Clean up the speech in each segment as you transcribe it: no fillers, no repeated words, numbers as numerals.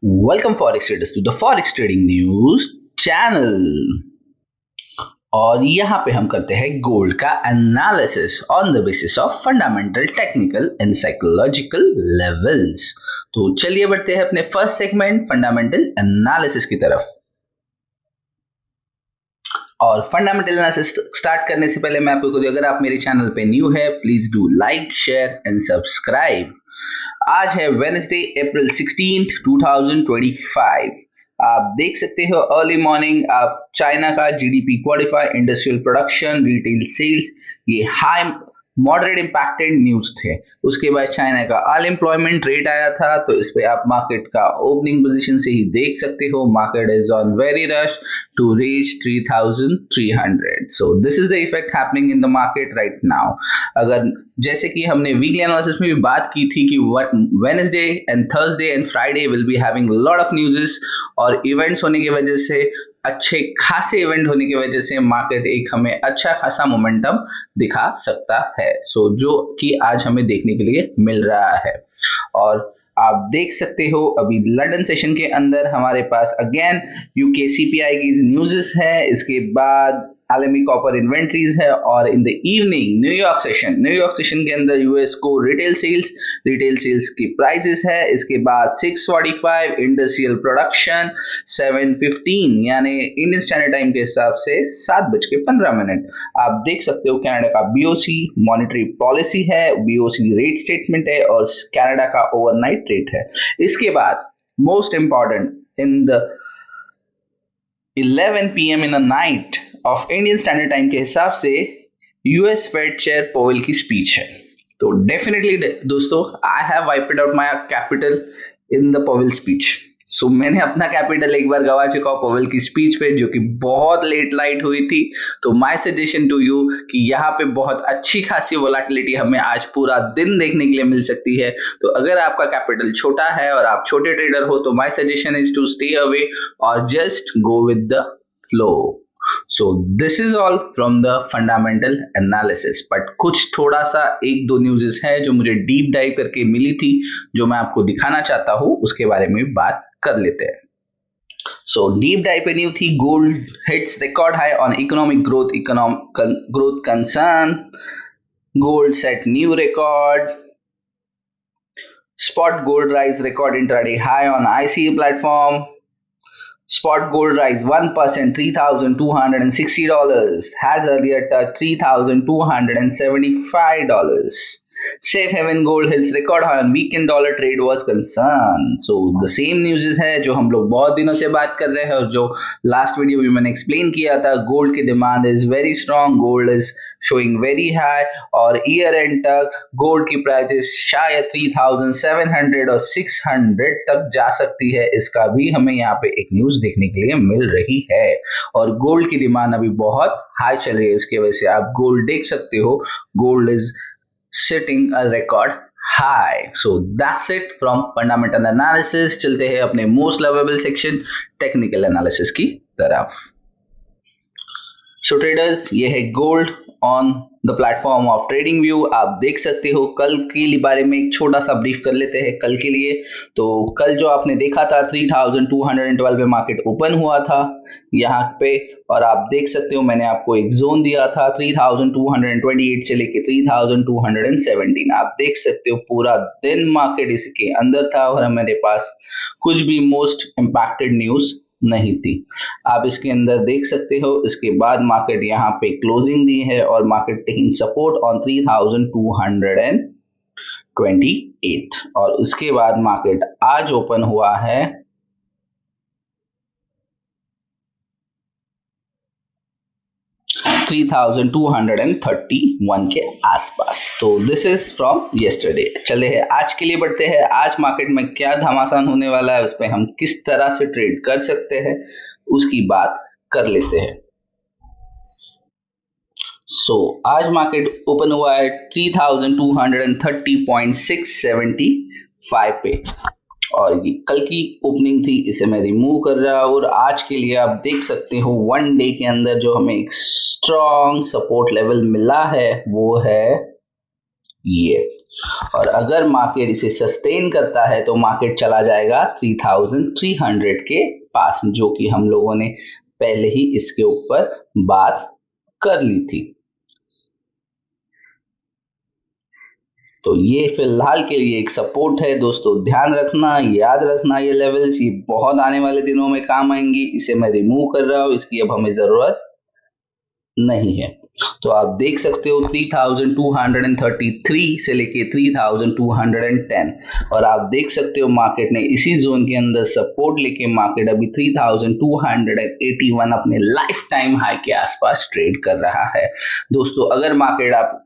Welcome forex traders to the forex trading news channel. और यहाँ पे हम करते हैं गोल्ड का analysis on the basis of fundamental, technical and psychological levels. तो चलिए बढ़ते हैं अपने फर्स्ट सेगमेंट फंडामेंटल एनालिसिस की तरफ। और फंडामेंटल एनालिसिस स्टार्ट करने से पहले मैं आपको कहूँ, अगर आप मेरे चैनल पे न्यू है please do like, share and subscribe. आज है वेडनेसडे अप्रैल 16 2025। आप देख सकते हो अर्ली मॉर्निंग आप चाइना का GDP qualify, industrial production, retail sales, ये हाई मॉडरेट इम्पैक्टेड न्यूज थे। उसके बाद चाइना का अनएम्प्लॉयमेंट रेट आया था, तो इस पे आप मार्केट का ओपनिंग पोजीशन से ही देख सकते हो। Market is on very rush to reach 3300। So this is the effect happening in the market right now. अगर जैसे कि हमने वीकली एनालिसिस में भी बात की थी कि Wednesday and Thursday and Friday will be having lot of न्यूज़ेस, और इवेंट्स होने की वजह से, अच्छे खासे इवेंट होने की वजह से मार्केट एक हमें अच्छा खासा मोमेंटम दिखा सकता है। सो जो कि आज हमें देखने के लिए मिल रहा है। और आप देख सकते हो अभी लंदन सेशन के अंदर हमारे पास अगेन यूके सीपीआई की न्यूज़ेस है, इसके बाद आलमी कॉपर इन्वेंट्रीज है, और in the evening New York session के अंदर यूएस को रिटेल सेल्स की प्राइसेस है। इसके बाद 645 इंडस्ट्रियल प्रोडक्शन, 7:15 यानी इंडियन स्टैंडर्ड टाइम के हिसाब से 7:15। आप देख सकते हो कनाडा का बीओसी मॉनेटरी पॉलिसी है, बीओसी रेट स्टेटमेंट है, और कनाडा का ओवरनाइट रेट है। इसके बाद most important in the 11 PM in the night of Indian standard time के हिसाब से यूएस फेड चेयर पोवेल की स्पीच है। तो डेफिनेटली दोस्तों, I have wiped out my capital in the Powell speech. So मैंने अपना कैपिटल एक बार गवा चुका हूँ पोवेल की स्पीच पे, जो कि बहुत लेट नाइट हुई थी। तो माय सजेशन टू यू कि यहाँ पे बहुत अच्छी खासी वोलेटिलिटी हमें आज पूरा दिन देखने के लिए मिल सकती है। तो अगर आपका कैपिटल छोटा है और आप छोटे ट्रेडर हो, तो my suggestion is to stay away or just go with the flow. So this is all from the fundamental analysis, but कुछ थोड़ा सा एक दो न्यूज़ है जो मुझे डीप डाइव करके मिली थी, जो मैं आपको दिखाना चाहता हूँ, उसके बारे में बात कर लेते हैं। So deep dive पे न्यू थी, gold hits record high on economic growth concern, gold set new record, spot gold rise record intraday high on ICE platform. Spot gold rise 1%, $3,260, has earlier touched $3,275. Safe haven gold hits record high on weekend dollar trade was concerned. So the same news है जो हम लोग बहुत दिनों से बात कर रहे हैं, और जो लास्ट वीडियो में मैंने एक्सप्लेन किया था। गोल्ड की demand is very strong, gold is showing very high, और ईयर एंड तक गोल्ड की प्राइसेस शायद 3700 और 600 तक जा सकती है। इसका भी हमें यहाँ पे एक न्यूज देखने के लिए मिल रही है, और गोल्ड की डिमांड अभी बहुत हाई चल रही है। इसकी वजह से आप गोल्ड देख सकते हो, gold is sitting a record high. So that's it from fundamental analysis. चलते हैं अपने most lovable section technical analysis की तरफ। सो ट्रेडर्स, ये है gold on the platform of trading view. आप देख सकते हो कल के बारे में एक छोटा सा ब्रीफ कर लेते हैं कल के लिए। तो कल जो आपने देखा था 3212 पे मार्केट ओपन हुआ था यहाँ पे, और आप देख सकते हो मैंने आपको एक जोन दिया था 3228 से लेके 3217। आप देख सकते हो पूरा दिन मार्केट इसके अंदर था, और हमारे पास कुछ भी मोस्ट इम्पैक्टेड न्यूज नहीं थी। आप इसके अंदर देख सकते हो। इसके बाद मार्केट यहाँ पे क्लोजिंग दी है, और मार्केट टेकिंग सपोर्ट ऑन 3228, और उसके बाद मार्केट आज ओपन हुआ है 3231 के आसपास। तो दिस इज फ्रॉम येस्टरडे। चले हैं आज के लिए बढ़ते हैं। आज मार्केट में क्या घमासान होने वाला है, उस पर हम किस तरह से ट्रेड कर सकते हैं, उसकी बात कर लेते हैं। आज मार्केट ओपन हुआ है 3230.675 पे, और ये कल की ओपनिंग थी, इसे मैं रिमूव कर रहा हूँ। और आज के लिए आप देख सकते हो वन डे के अंदर जो हमें एक स्ट्रॉन्ग सपोर्ट लेवल मिला है वो है ये। और अगर मार्केट इसे सस्टेन करता है तो मार्केट चला जाएगा 3300 के पास, जो कि हम लोगों ने पहले ही इसके ऊपर बात कर ली थी। तो ये फिलहाल के लिए एक सपोर्ट है दोस्तों, ध्यान रखना, याद रखना ये लेवल्स, ये बहुत आने वाले दिनों में काम आएंगी। इसे मैं रिमूव कर रहा हूँ, इसकी अब हमें जरूरत नहीं है। तो आप देख सकते हो 3233 से लेके 3210, और आप देख सकते हो मार्केट ने इसी जोन के अंदर सपोर्ट लेके मार्केट अभी 3281 अपने लाइफ टाइम हाई के आसपास ट्रेड कर रहा है। दोस्तों अगर मार्केट आप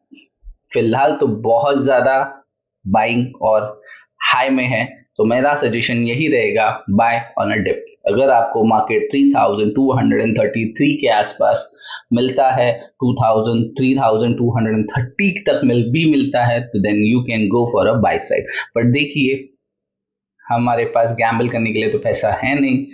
फिलहाल तो बहुत ज्यादा बाइंग और हाई में है, तो मेरा सजेशन यही रहेगा, बाय ऑन अ डिप। अगर आपको मार्केट 3233 के आसपास मिलता है, 3230 तक मिलता है, तो then you can go for a buy side. But देखिए हमारे पास गैम्बल करने के लिए तो पैसा है नहीं,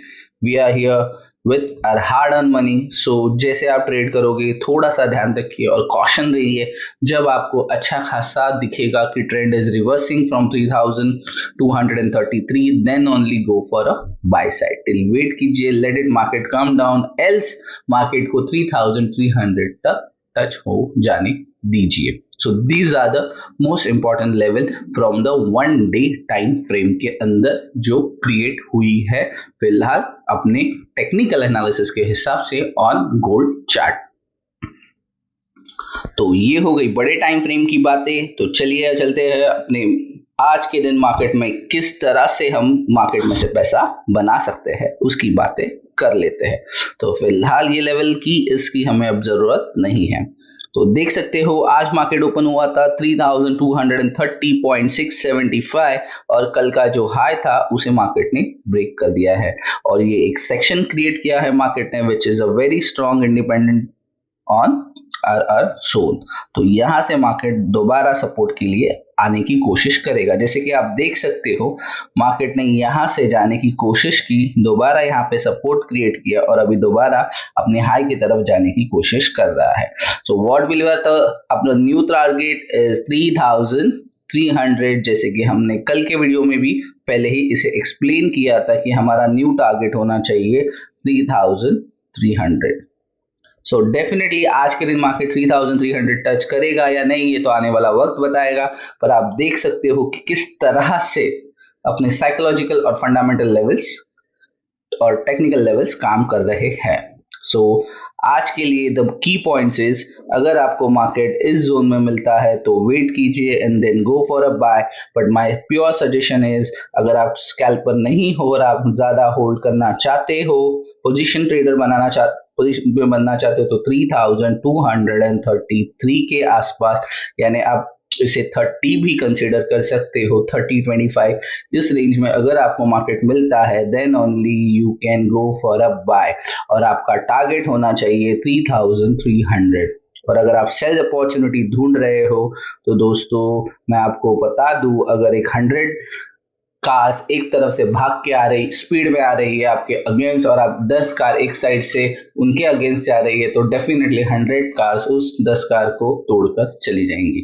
we are here with our hard earn money. So जैसे आप ट्रेड करोगे थोड़ा सा ध्यान रखिए और कॉशन रहिए। जब आपको अच्छा खासा दिखेगा कि trend is reversing from 3233, then only go for a buy side. Till वेट कीजिए, let it market come down, else market को 3300 तक टच हो जाने दीजिए। So these are the most important level from the 1 day time frame के अंदर जो क्रिएट हुई है फिलहाल अपने टेक्निकल एनालिसिस के हिसाब से ऑन गोल्ड चार्ट। तो ये हो गई बड़े टाइम फ्रेम की बातें। तो चलिए चलते हैं अपने आज के दिन मार्केट में किस तरह से हम मार्केट में से पैसा बना सकते हैं उसकी बातें कर लेते हैं। तो फिलहाल ये लेवल की इसकी हमें अब जरूरत नहीं है। तो देख सकते हो आज मार्केट ओपन हुआ था 3230.675 और कल का जो हाई था उसे मार्केट ने ब्रेक कर दिया है और ये एक सेक्शन क्रिएट किया है मार्केट ने, which is a very strong independent on our zone. तो यहां से मार्केट दोबारा सपोर्ट के लिए आने की कोशिश करेगा। जैसे कि आप देख सकते हो मार्केट ने यहां से जाने की कोशिश की, दोबारा यहां पे सपोर्ट क्रिएट किया और अभी दोबारा अपने हाई की तरफ जाने की कोशिश कर रहा है। सो व्हाट विल बी अपना न्यू टारगेट इज 3300, जैसे कि हमने कल के वीडियो में भी पहले ही इसे एक्सप्लेन किया था कि हमारा न्यू टारगेट होना चाहिए 3300। सो डेफिनेटली आज के दिन मार्केट 3300 टच करेगा या नहीं ये तो आने वाला वक्त बताएगा, पर आप देख सकते हो कि किस तरह से अपने साइकोलॉजिकल और फंडामेंटल लेवल्स और टेक्निकल लेवल्स काम कर रहे हैं। सो आज के लिए द की पॉइंट्स इज, अगर आपको मार्केट इस जोन में मिलता है तो वेट कीजिए and then go for a buy. But my pure suggestion is, अगर आप स्कैल्पर नहीं हो और आप ज्यादा होल्ड करना चाहते हो, पोजीशन ट्रेडर बनना चाहते हो, तो 3233 के आसपास, यानी आप इसे 30 भी कंसिडर कर सकते हो, 30-25 इस रेंज में अगर आपको मार्केट मिलता है then only you can go for a buy और आपका टारगेट होना चाहिए 3300। और अगर आप सेल अपॉर्चुनिटी ढूंढ रहे हो तो दोस्तों मैं आपको बता दूं, अगर एक 100 कार्स एक तरफ से भाग के आ रही, स्पीड में आ रही है आपके अगेंस्ट, और आप 10 कार एक साइड से उनके अगेंस्ट जा रही है, तो डेफिनेटली 100 कार्स उस 10 कार को तोड़कर चली जाएंगी।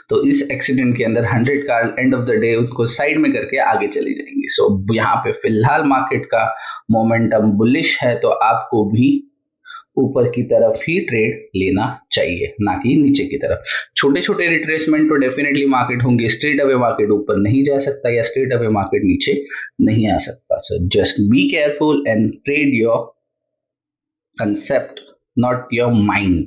तो इस एक्सीडेंट के अंदर 100 car end of the day उनको साइड में करके आगे चली जाएंगी। सो यहाँ पे फिलहाल मार्केट का मोमेंटम बुलिश है, तो आपको भी ऊपर की तरफ ही ट्रेड लेना चाहिए, ना कि नीचे की तरफ। छोटे छोटे रिट्रेसमेंट तो डेफिनेटली मार्केट होंगे, स्ट्रेट अवे मार्केट ऊपर नहीं जा सकता या स्ट्रेट अवे मार्केट नीचे नहीं आ सकता। So just be careful and trade your concept, not your mind.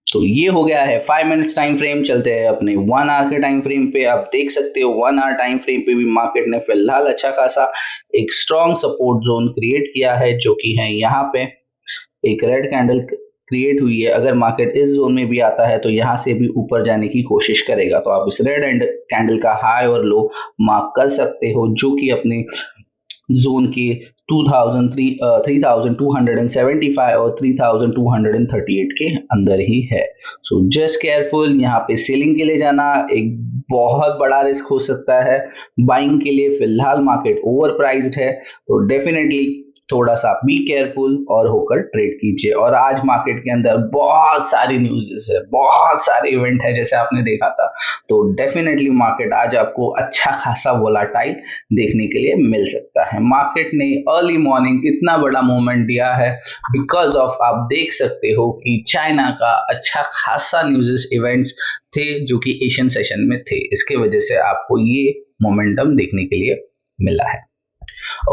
तो ये हो गया है 5 मिनट्स टाइम फ्रेम। चलते हैं अपने 1 आवर के टाइम फ्रेम पे। आप देख सकते हो 1 आवर टाइम फ्रेम पे भी मार्केट ने फिलहाल अच्छा खासा एक स्ट्रॉन्ग सपोर्ट जोन क्रिएट किया है, जो कि है यहाँ पे एक रेड कैंडल क्रिएट हुई है। अगर मार्केट इस जोन में भी आता है तो यहाँ से भी ऊपर जाने की कोशिश करेगा, तो आप इस रेड कैंडल का हाई और लो मार्क कर सकते हो, जो कि अपने जोन के 3275 और 3238 के अंदर ही है। सो जस्ट केयरफुल, यहाँ पे सेलिंग के लिए जाना एक बहुत बड़ा रिस्क हो सकता है। बाइंग के लिए फिलहाल मार्केट ओवर प्राइस्ड है, तो डेफिनेटली थोड़ा सा बी केयरफुल और होकर ट्रेड कीजिए। और आज मार्केट के अंदर बहुत सारी न्यूज़ है, बहुत सारे इवेंट है जैसे आपने देखा था, तो डेफिनेटली मार्केट आज आपको अच्छा खासा वोलाटाइल देखने के लिए मिल सकता है। मार्केट ने अर्ली मॉर्निंग इतना बड़ा मूवमेंट दिया है बिकॉज ऑफ, आप देख सकते हो कि चाइना का अच्छा खासा न्यूज़ इवेंट्स थे जो कि एशियन सेशन में थे, इसके वजह से आपको ये मोमेंटम देखने के लिए मिला है।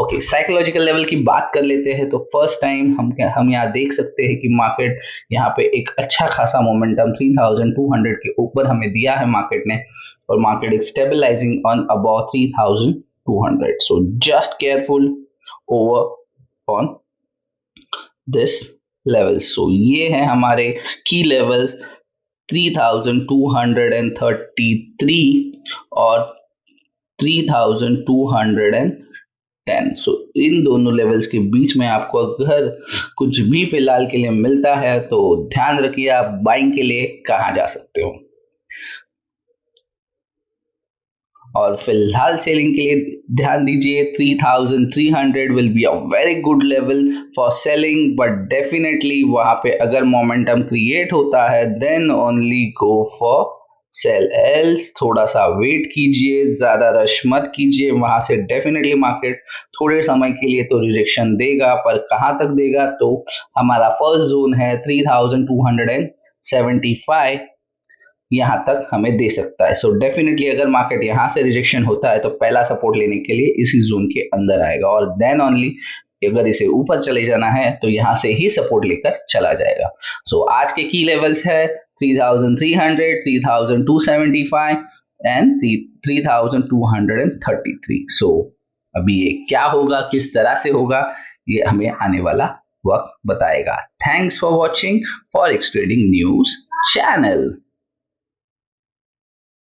ओके, साइकोलॉजिकल लेवल की बात कर लेते हैं तो फर्स्ट टाइम हम यहाँ देख सकते हैं कि मार्केट यहाँ पे एक अच्छा खासा मोमेंटम 3200 के ऊपर हमें दिया है मार्केट ने, और market is stabilising on about 3200, so just careful over on this level. So ये है हमारे की लेवल्स 3233 और 3210। सो इन दोनों लेवल्स के बीच में आपको अगर कुछ भी फिलहाल के लिए मिलता है तो ध्यान रखिए आप बाइंग के लिए कहाँ जा सकते हो, और फिलहाल सेलिंग के लिए ध्यान दीजिए 3300 will be a very good level for selling, but definitely वहां पे अगर मोमेंटम क्रिएट होता है then only go for sell, else थोड़ा सा वेट कीजिए, ज्यादा रश मत कीजिए। वहां से डेफिनेटली मार्केट थोड़े समय के लिए तो रिजेक्शन देगा, पर कहां तक देगा, तो हमारा फर्स्ट जोन है 3275, यहाँ तक हमें दे सकता है। सो डेफिनेटली अगर मार्केट यहाँ से रिजेक्शन होता है तो पहला सपोर्ट लेने के लिए इसी जोन के अंदर आएगा, और देन ओनली अगर इसे ऊपर चले जाना है तो यहाँ से ही सपोर्ट लेकर चला जाएगा। सो आज के की लेवल्स है 3300, 3275 एंड 3233। सो अभी ये क्या होगा, किस तरह से होगा, ये हमें आने वाला वक्त बताएगा। Thanks for watching forex trading news channel.